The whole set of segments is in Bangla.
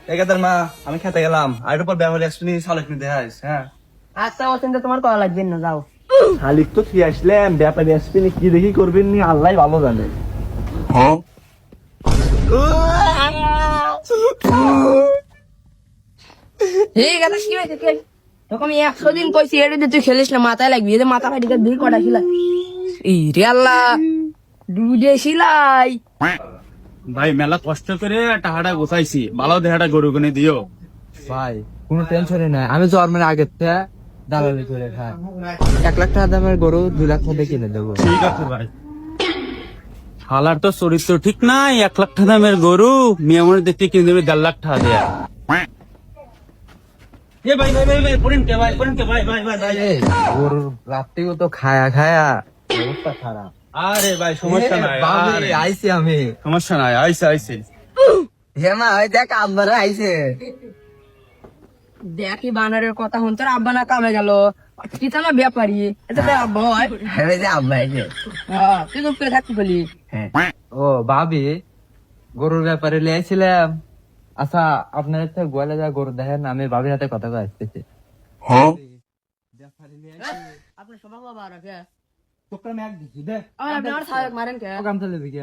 একাদার মা আমি খেতে গেলাম আর একটু পর ব্যবহার আসবি শালিক নিতে আইস। হ্যাঁ আচ্ছা অচিন্তা তোমার করা লাগবে না, যাও। শালিক তো কি আসলাম ব্যাপারে আসবি কি দেখি করবেন নি আল্লাহ ভালো জানে। ঠিক আছে, কি হয়েছে খেল। তোকে আমি 100 দিন কইছি এটা দিয়ে তুই খেলিস না, মাথায় লাগবি। এই যে মাথা ফাটিকে দুই কটা খিলাই। এই রে আল্লাহ, দুধে খিলাই। ভাই মেলা কষ্ট করে টাকাটা গোছাইছি, ভালো দেহাটা গরু কিনে দিও। ভাই কোনো টেনশনই নাই, আমি জন্মের আগের থেকে দালালি করে খাই। 1 লাখ টাকা দামের গরু 2 লাখ টাকা কিনে দেবো। ঠিক আছে ভাই। শালার তো চরিত্র ঠিক নাই, 1 লাখ টাকা দামের গরু মেয়ে মনে দেখতে কিনে দেবে 1.5 লাখ টাকা দেয়া। এ ভাই ভাই ভাই ভাই পড়েন কে ভাই, পড়েন কে ভাই ভাই ভাই ভাই। এই গরুর রাত্রিও তো খায়া খায়া অবস্থা খারাপ। আরে ভাই সমস্যা নাই, বাবরে, আরে আইছি আমি। সমস্যা নাই, আইছে আইছে। হে মা, ওই দেখ আব্বারা আইছে। দেখি বানারের কথা হন, তোর আব্বা না কামে গেল, পিতা না ব্যাপারি, এটা তোর আব্বা হয়। হ্যাঁ যে আব্বা আইছে। তুই চুপ করে থাকতে বলি। ও ভাবি, গরুর ব্যাপারে লিয়েছিলাম। আচ্ছা আপনার একটা গোয়ালে যা গরু দেখেন, আমি ভাবির হাতে কথা কয়ে আসতেছি। আপনি সবাই বাবা রাখে তোকে আমি এক দিছি দে আপনি আমার সাহেব মারেন কে? কাম চলে দিকে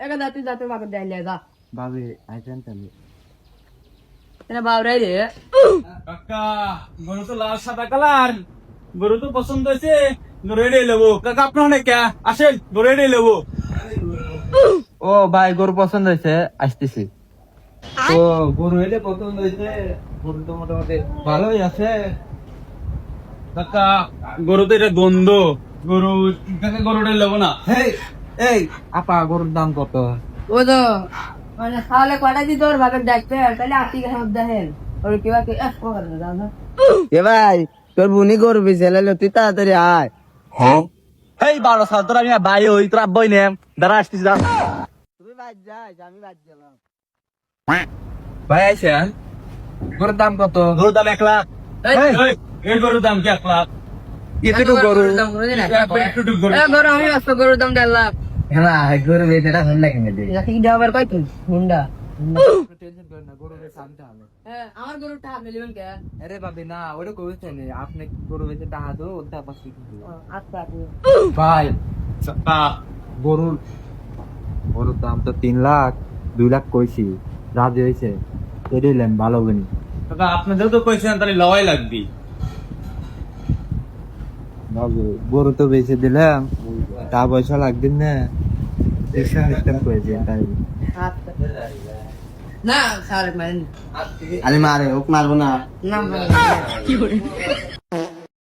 একা যাতে যাতে বাবা দেয় যা। ভাবি আইছেন তাহলে। এটা বাবরাই রে। কাকা গরু তো লাল সাদা কালার, গরু তো পছন্দ হয়েছে, গরু এড়িয়ে নেবো। কাকা আপনার অনেক আসেন, গরু এড়িয়ে নেবো। ও ভাই গরু পছন্দ হয়েছে, আসতেছি। ও গরু এলে পছন্দ হয়েছে, গরু তো মোটামুটি ভালোই আছে। কাকা গরু তো এটা গন্ধ, গরু কাকা গরুটা নেবো না। এই এই আপা গরুর দাম কত? ও তো মানে তাহলে কটা দি তোর ভাবে দেখতে তাহলে আপনি কেন দেখেন ওর কি বা কি ও করে দাও না। এ ভাই তোর বুনি গরু বিছেলে তুই তাড়াতাড়ি আয়। এই 12 সাল তোর আমি ভাই হই তোর আব্বাই নে দাঁড়া আসতিস যা। তুই বাদ যাস, আমি বাদ গেলাম। ভাই আইছেন গরুর দাম কত? গরুর দাম 1 লাখ। এই, এই গরুর দাম কি 1 লাখ? এতটুকু গরু? একটু গরু। গরু আমি আসতো গরুর দাম 1.5 লাখ। হ্যাঁ গরু বেচাটা হল না কিনে দে। কি দাবার কই তুই হুন্ডা? টেনশন করেন না, গরু বেচা আনতে হবে। হ্যাঁ আমার গরুর টাকা মিলবেন কে? আরে ভাবি না, ওটা কইছেন আপনি গরু বেচে টাকা দো, ওটা পাশে কি আচ্ছা ভাই কাকা গরুর গরুর দাম তো 3 লাখ, 2 লাখ কইছি, রাজি হয়েছে। এদিলেন ভালো বনি। কাকা আপনাদের তো কইছেন তাহলে লওয়াই লাগবে। বাবু গরু তো বেচে দিলাম, তা পয়সা লাগবে না। সিস্টেম করেছে তাই। আচ্ছা না সারে মানে আরে মারে ওক মারবো না। না কি করে